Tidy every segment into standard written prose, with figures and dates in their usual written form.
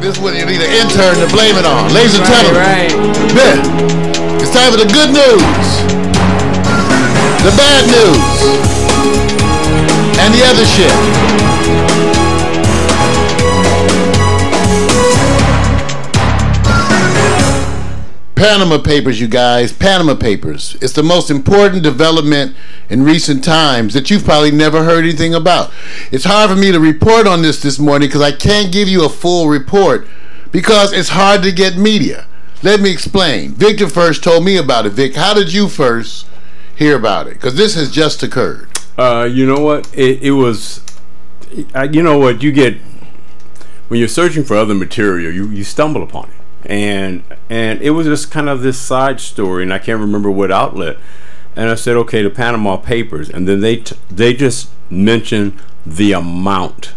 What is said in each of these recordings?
This is when you need an intern to blame it on. Ladies and gentlemen, it's time for the good news, the bad news, and the other shit. Panama Papers, you guys. Panama Papers. It's the most important development in recent times that you've probably never heard anything about. It's hard for me to report on this morning because I can't give you a full report because it's hard to get media. Let me explain. Victor first told me about it. Vic, how did you first hear about it? Because this has just occurred. You know what? It was, you know what, you get, when you're searching for other material, you stumble upon it. And it was just kind of this side story, and I can't remember what outlet. And I said, okay, the Panama Papers, and then they just mentioned the amount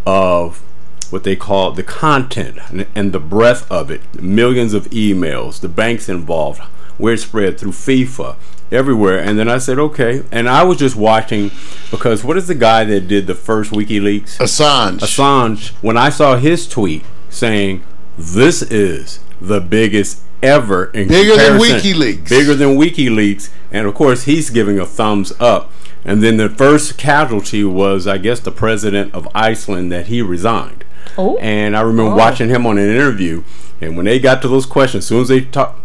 of what they call the content and the breadth of it, millions of emails, the banks involved, where it spread through FIFA, everywhere. And then I said, okay, and I was just watching, because what is the guy that did the first WikiLeaks? Assange. When I saw his tweet saying, this is the biggest ever in bigger than WikiLeaks. Bigger than WikiLeaks. And of course he's giving a thumbs up. And then the first casualty was, I guess, the president of Iceland, that he resigned. Oh. And I remember watching him on an interview, and when they got to those questions, as soon as they talk,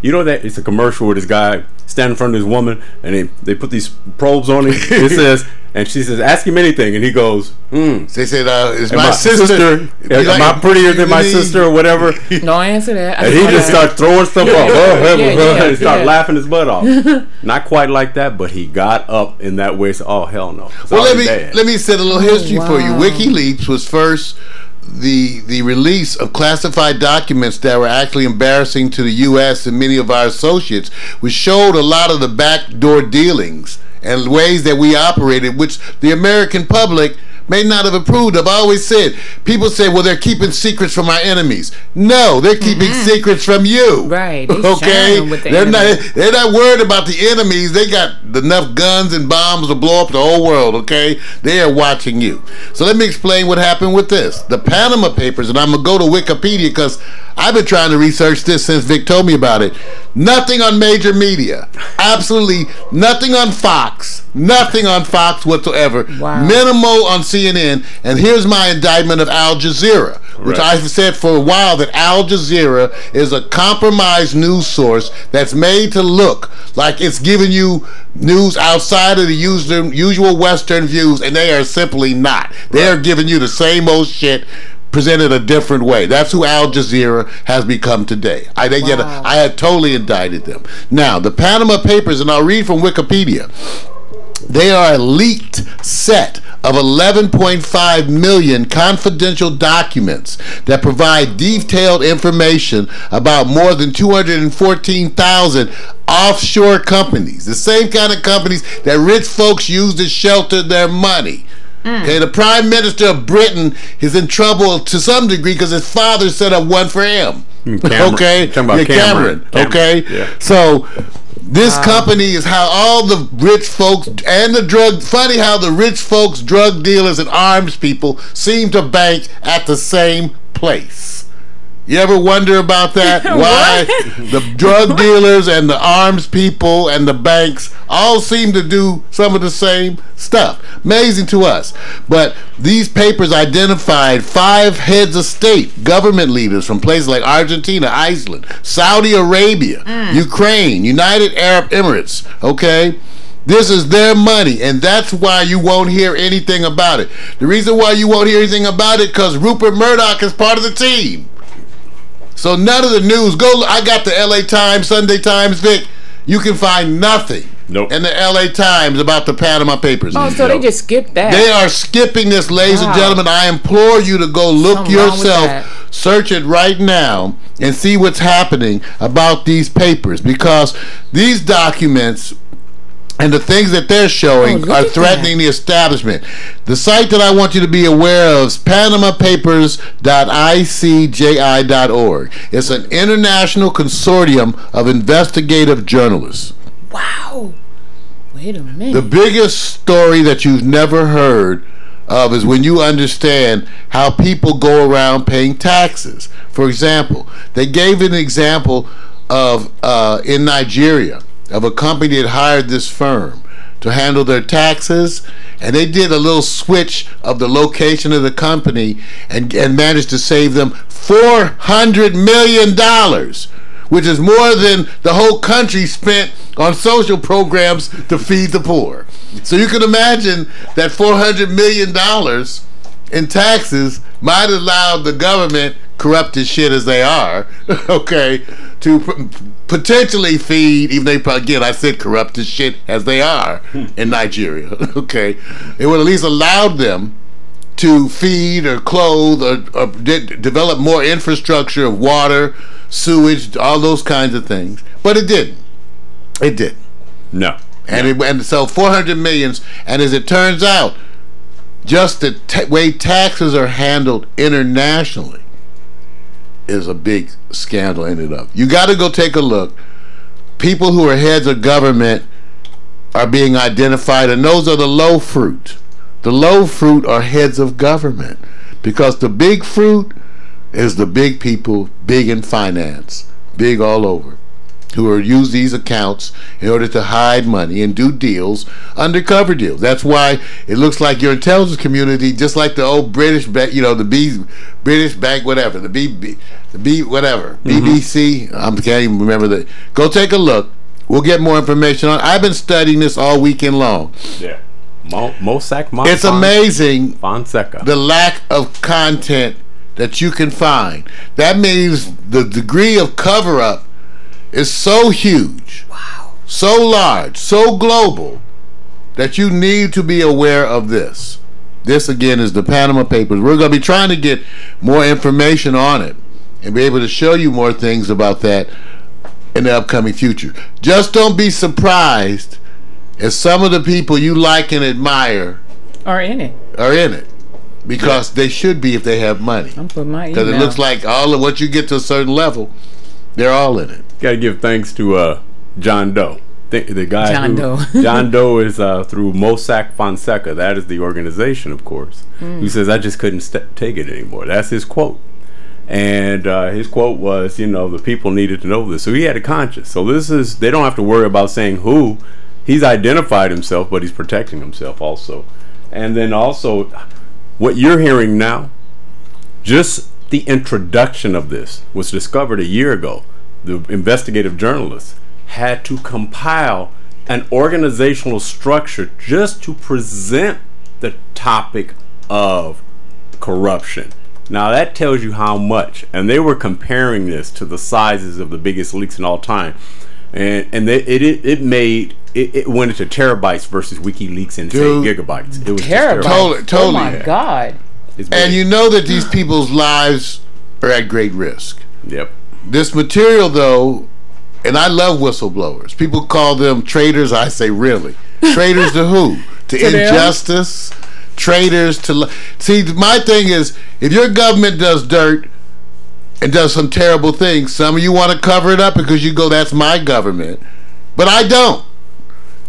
you know that it's a commercial where this guy standing in front of this woman, and they put these probes on him. It says, and she says, ask him anything, and he goes, They said, "Is my sister? Am I prettier than my sister, or whatever?" No answer that. And he just started throwing stuff off. And start laughing his butt off. Not quite like that, but he got up in that way. So, oh hell no. Well, let me set a little history for you. WikiLeaks was first the release of classified documents that were actually embarrassing to the U.S. and many of our associates, which showed a lot of the backdoor dealings and ways that we operated, which the American public may not have approved of. I always said, people say, well, they're keeping secrets from our enemies. No, they're keeping secrets from you. Right. Okay? They're not worried about the enemies. They got enough guns and bombs to blow up the whole world, okay? They are watching you. So let me explain what happened with this. The Panama Papers, and I'm going to go to Wikipedia because I've been trying to research this since Vic told me about it. Nothing on major media. Absolutely nothing on Fox. Nothing on Fox whatsoever. Wow. Minimal on CNN. And here's my indictment of Al Jazeera, which I've said for a while that Al Jazeera is a compromised news source that's made to look like it's giving you news outside of the usual Western views, and they are simply not. They are giving you the same old shit presented a different way. That's who Al Jazeera has become today. I had totally indicted them. Now, the Panama Papers, and I'll read from Wikipedia, they are a leaked set of 11.5 million confidential documents that provide detailed information about more than 214,000 offshore companies, the same kind of companies that rich folks use to shelter their money. Okay, the Prime Minister of Britain is in trouble to some degree because his father set up one for him. Okay, talking about Cameron. Okay, so this company is how all the rich folks and the drug. Funny how the rich folks, drug dealers, and arms people seem to bank at the same place. You ever wonder about that? Why the drug dealers and the arms people and the banks all seem to do some of the same stuff. Amazing to us. But these papers identified 5 heads of state, government leaders from places like Argentina, Iceland, Saudi Arabia, Ukraine, United Arab Emirates, okay? This is their money, and that's why you won't hear anything about it. The reason why you won't hear anything about it because Rupert Murdoch is part of the team. So none of the news, I got the LA Times, Sunday Times, Vic. You can find nothing in the LA Times about the Panama Papers. Oh, so they just skipped that. They are skipping this, ladies and gentlemen. I implore you to go look yourself, search it right now, and see what's happening about these papers, because these documents and the things that they're showing are threatening the establishment. The site that I want you to be aware of is panamapapers.icji.org. It's an international consortium of investigative journalists. Wow. Wait a minute. The biggest story that you've never heard of is when you understand how people go around paying taxes. For example, they gave an example of in Nigeria of a company that hired this firm to handle their taxes, and they did a little switch of the location of the company and managed to save them $400 million, which is more than the whole country spent on social programs to feed the poor. So you can imagine that $400 million in taxes might allow the government, corrupt as shit as they are, okay, to potentially feed, even they probably, again, I said corrupt as shit as they are in Nigeria, okay, it would at least allow them to feed or clothe or develop more infrastructure of water, sewage, all those kinds of things. But it didn't. It didn't. No. And so 400 millions, and as it turns out, just the way taxes are handled internationally is a big scandal in and of. You got to go take a look. People who are heads of government are being identified, and those are the low fruit. The low fruit are heads of government, because the big fruit is the big people, big in finance, big all over, who are use these accounts in order to hide money and do deals, undercover deals. That's why it looks like your intelligence community, just like the old British bank, you know, the British bank, whatever, BBC. I can't even remember that. Go take a look. We'll get more information on. I've been studying this all weekend long. Yeah. Mossack. It's amazing Fonseca. The lack of content that you can find. That means the degree of cover-up is so huge, wow, so large, so global, that you need to be aware of this. This, again, is the Panama Papers. We're going to be trying to get more information on it and be able to show you more things about that in the upcoming future. Just don't be surprised if some of the people you like and admire are in it. Because they should be if they have money. I'm putting my email. Because it looks like all of what you get to a certain level, they're all in it. Got to give thanks to John Doe. The guy John Doe. John Doe is through Mossack Fonseca. That is the organization, of course. Who says, I just couldn't take it anymore. That's his quote. And his quote was, you know, the people needed to know this. So he had a conscience. So this is, they don't have to worry about saying who. He's identified himself, but he's protecting himself also. And then also, what you're hearing now, just the introduction of this was discovered a year ago. The investigative journalists had to compile an organizational structure just to present the topic of corruption. Now that tells you how much, and they were comparing this to the sizes of the biggest leaks in all time, and it went into terabytes versus WikiLeaks and say gigabytes. It was terabytes. Totally. Oh my God! And you know that these people's lives are at great risk. Yep. This material, though, and I love whistleblowers. People call them traitors. I say, really? Traitors to who? To injustice? Traitors to... See, my thing is, if your government does dirt and does some terrible things, some of you want to cover it up because you go, that's my government. But I don't.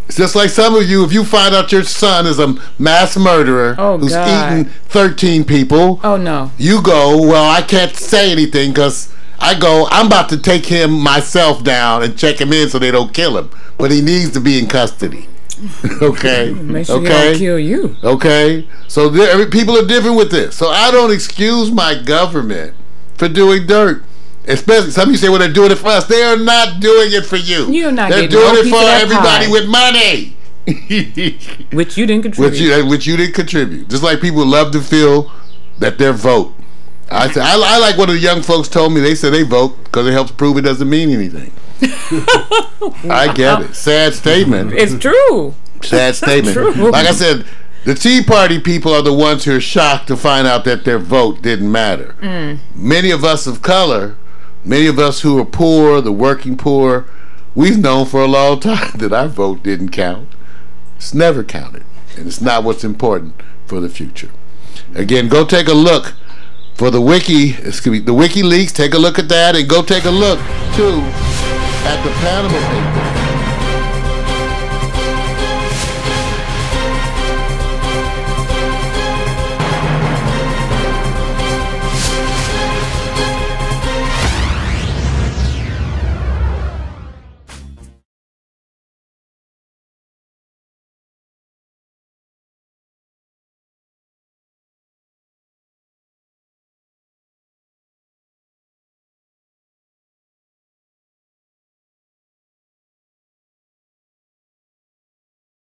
It's just like some of you, if you find out your son is a mass murderer who's eaten 13 people, oh no, you go, well, I can't say anything because I'm about to take him myself down and check him in so they don't kill him. But he needs to be in custody. Okay? Make sure he don't kill you. Okay? So people are different with this. So I don't excuse my government for doing dirt. Especially some of you say, well, they're doing it for us. They are not doing it for you. You're not. They're doing it for everybody with money. Which you didn't contribute. Which you didn't contribute. Just like people love to feel that their vote. I like what the young folks told me. They said they vote because it helps prove it doesn't mean anything. I get it. Sad statement. It's true. Sad statement. True. Like I said, the Tea Party people are the ones who are shocked to find out that their vote didn't matter. Many of us of color, many of us who are poor, the working poor, we've known for a long time that our vote didn't count. It's never counted. And it's not what's important for the future. Again, go take a look for the WikiLeaks. Take a look at that, and go take a look too at the Panama Papers.